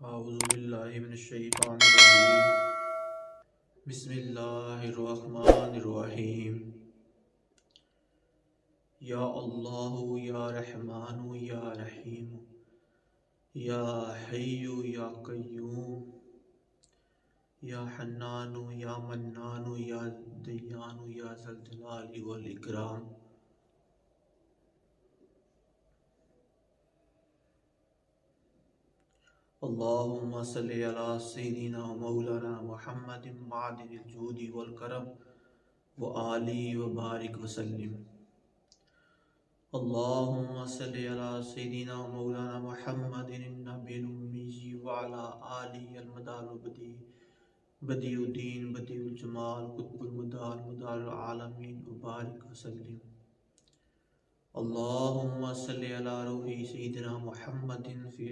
اعوذ باللہ من الشیطان الرجیم بسم اللہ الرحمن الرحیم یا اللہ یا رحمان یا رحیم یا حی یا قیوم یا حنان یا منان یا دیان یا ذی الجلال والاکرام اللہم صلی علی سیدنا مولانا محمد معدن الجود والکرم وآلہ وبارک وسلم اللہم صلی علی سیدنا مولانا محمد النبی الامی وعلی آلہ المدار بدیع الدین بدیع الجمال قطب المدار مدار العالمین وبارک وسلم اللہم صلی علی روح سیدنا محمد فی